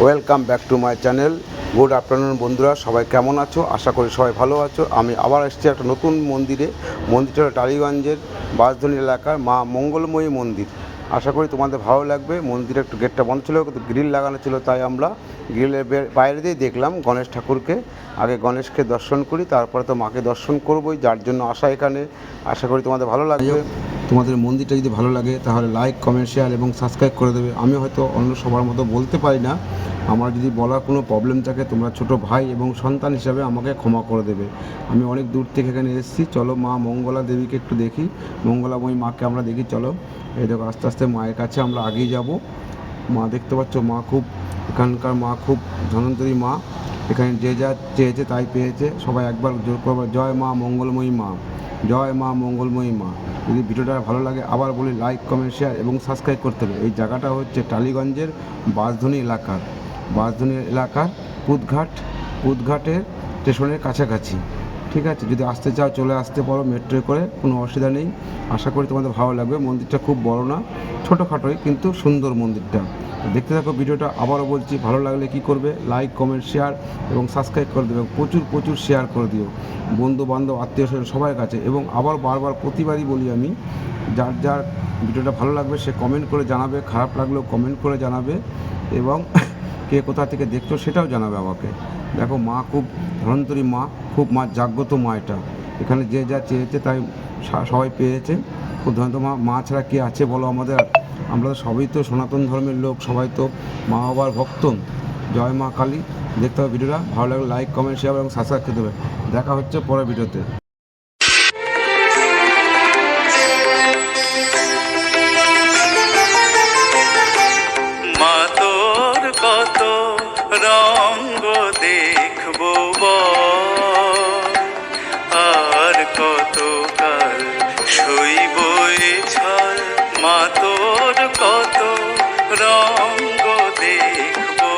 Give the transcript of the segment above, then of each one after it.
Welcome back to my channel. Good afternoon বন্ধুরা, সবাই কেমন আছো? আশা করি সবাই ভালো আছো। আমি আবার এসেছি একটা নতুন মন্দিরটা হলো টালিগঞ্জের বাঁশধনী এলাকার মা মঙ্গলময়ী মন্দির। আশা করি তোমাদের ভালো লাগবে। মন্দিরে একটু গেটটা বন্ধ ছিল, কিন্তু গ্রিল লাগানো ছিল, তাই আমরা গ্রিলের বাইরে দিয়ে দেখলাম গণেশ ঠাকুরকে। আগে গণেশকে দর্শন করি, তারপরে তো মাকে দর্শন করবোই, যার জন্য আসা এখানে। আশা করি তোমাদের ভালো লাগবে। তোমাদের মন্দিরটা যদি ভালো লাগে তাহলে লাইক, কমেন্ট, শেয়ার এবং সাবস্ক্রাইব করে দেবে। আমি হয়তো অন্য সবার মতো বলতে পারি না, আমার যদি বলার কোনো প্রবলেম থাকে তোমরা ছোট ভাই এবং সন্তান হিসাবে আমাকে ক্ষমা করে দেবে। আমি অনেক দূর থেকে এখানে এসেছি। চলো মা মঙ্গলা দেবীকে একটু দেখি, মঙ্গলাময়ী মাকে আমরা দেখি। চলো, এই দেখো আস্তে আস্তে মায়ের কাছে আমরা আগিয়ে যাব। মা দেখতে পাচ্ছ, মা খুব এখানকার মা খুব ধনন্তরী মা। এখানে যে যা চেয়েছে তাই পেয়েছে। সবাই একবার জোর করবে, জয় মা মঙ্গলময়ী মা, জয় মা মঙ্গলময়ী মা। যদি ভিডিওটা ভালো লাগে আবার বলি লাইক, কমেন্ট, শেয়ার এবং সাবস্ক্রাইব করতে হবে। এই জায়গাটা হচ্ছে টালিগঞ্জের বাঁশধনী এলাকার পুতঘাটের স্টেশনের কাছাকাছি। ঠিক আছে, যদি আসতে চাও চলে আসতে পারো মেট্রোয় করে, কোনো অসুবিধা নেই। আশা করি তোমাদের ভালো লাগবে। মন্দিরটা খুব বড় না, ছোটোখাটোই কিন্তু সুন্দর মন্দিরটা। দেখতে থাকো ভিডিওটা। আবারও বলছি, ভালো লাগলে কি করবে, লাইক, কমেন্ট, শেয়ার এবং সাবস্ক্রাইব করে দেবে। প্রচুর শেয়ার করে দিও বন্ধু বান্ধব, আত্মীয় স্বজন সবার কাছে। এবং আবার বারবার প্রতিবারই বলি আমি, যার ভিডিওটা ভালো লাগবে সে কমেন্ট করে জানাবে, খারাপ লাগলেও কমেন্ট করে জানাবে, এবং কে কোথা থেকে দেখছো সেটাও জানাবে আমাকে। দেখো মা খুব ধনন্তরী মা, খুব মা জাগ্রত মা। এটা এখানে যে যা চেয়েছে তাই সবাই পেয়েছে। খুব ধনন্ত মা ছাড়া কে আছে বলো আমাদের? আমরা তো সবাই তো সনাতন ধর্মের লোক, সবাই তো মা বাবার ভক্ত। জয় মা কালী। দেখতে হবে ভিডিওটা, ভালো লাগলে লাইক, কমেন্ট, শেয়ার এবং সাবস্ক্রাইব করতে হবে। দেখা হচ্ছে পরের ভিডিওতে। মা তোর কত রঙ্গ দেখবো আর কতকাল সইব এ ছল। মা তোর কত রঙ্গ দেখবো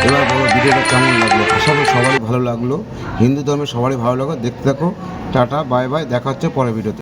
এবার বলো ভিডিওটা কেমন লাগলো? আশা করি সবারই ভালো লাগলো, হিন্দু ধর্মের সবারই ভালো লাগলো। দেখতে থাকো। টাটা, বাই বাই, দেখা হচ্ছে পরের ভিডিওতে।